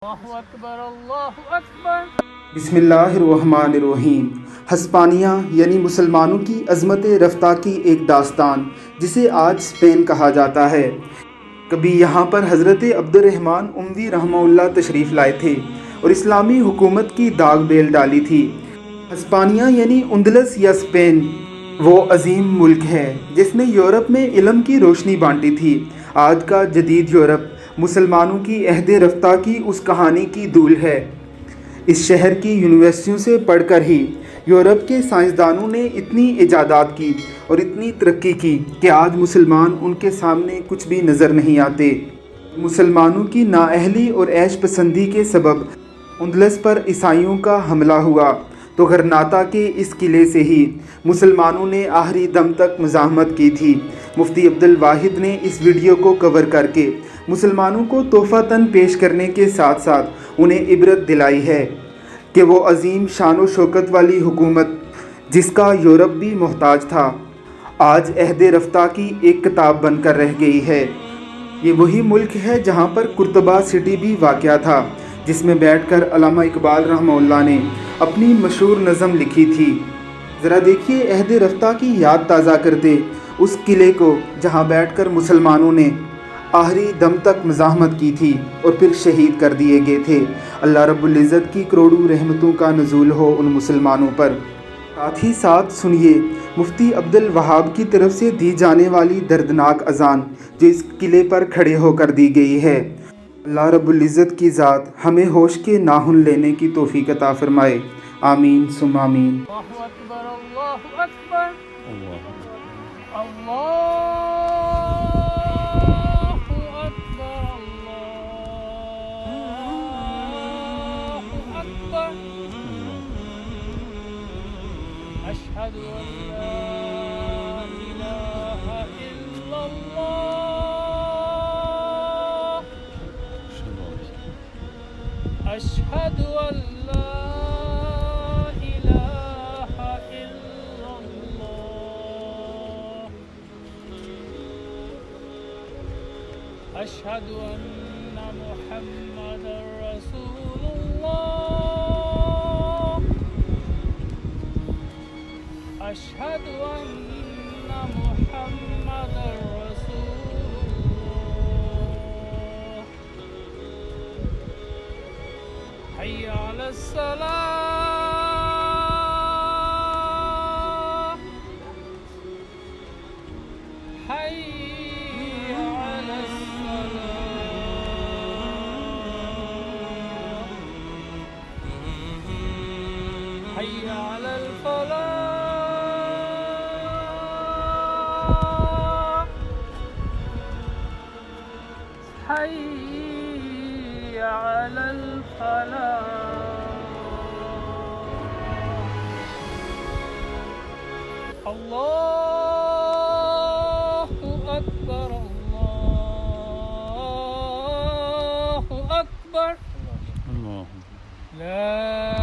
اللہ اکبر اللہ اکبر۔ بسم اللہ الرحمن الرحیم۔ ہسپانیہ یعنی مسلمانوں کی عظمت رفتہ کی ایک داستان، جسے آج اسپین کہا جاتا ہے۔ کبھی یہاں پر حضرت عبد الرحمن اموی رحمہ اللہ تشریف لائے تھے اور اسلامی حکومت کی داغ بیل ڈالی تھی۔ ہسپانیہ یعنی اندلس یا اسپین وہ عظیم ملک ہے جس نے یورپ میں علم کی روشنی بانٹی تھی۔ آج کا جدید یورپ مسلمانوں کی عہد رفتہ کی اس کہانی کی دھول ہے۔ اس شہر کی یونیورسٹیوں سے پڑھ کر ہی یورپ کے سائنسدانوں نے اتنی ایجادات کی اور اتنی ترقی کی کہ آج مسلمان ان کے سامنے کچھ بھی نظر نہیں آتے۔ مسلمانوں کی نااہلی اور عیش پسندی کے سبب اندلس پر عیسائیوں کا حملہ ہوا تو غرناطہ کے اس قلعے سے ہی مسلمانوں نے آخری دم تک مزاحمت کی تھی۔ مفتی عبد الواحد نے اس ویڈیو کو کور کر کے مسلمانوں کو تحفۃً پیش کرنے کے ساتھ ساتھ انہیں عبرت دلائی ہے کہ وہ عظیم شان و شوکت والی حکومت جس کا یورپ بھی محتاج تھا، آج عہد رفتہ کی ایک کتاب بن کر رہ گئی ہے۔ یہ وہی ملک ہے جہاں پر قرطبہ سٹی بھی واقع تھا، جس میں بیٹھ کر علامہ اقبال رحمہ اللہ نے اپنی مشہور نظم لکھی تھی۔ ذرا دیکھیے عہد رفتہ کی یاد تازہ کرتے اس قلعے کو جہاں بیٹھ کر مسلمانوں نے آخری دم تک مزاحمت کی تھی اور پھر شہید کر دیے گئے تھے۔ اللہ رب العزت کی کروڑوں رحمتوں کا نزول ہو ان مسلمانوں پر۔ ساتھ ہی ساتھ سنیے مفتی عبد الوہاب کی طرف سے دی جانے والی دردناک اذان جو اس قلعے پر کھڑے ہو کر دی گئی ہے۔ اللہ رب العزت کی ذات ہمیں ہوش کے ناخن لینے کی توفیق عطا فرمائے، آمین ثم آمین۔ اللہ اکبر اللہ اکبر۔ اللہ اکبر اللہ اکبر۔ اشہد ان لا الہ الا اللہ۔ اشہد ان لا الہ الا اللہ۔ اشہد ان محمد رسول اللہ۔ اشہد ان محمد رسول اللہ۔ حی علی الصلاۃ۔ حی علی الصلاۃ۔ حی علی الفلاح۔ حی علی الفلاح۔ اللہ اکبر اللہ اکبر۔ لا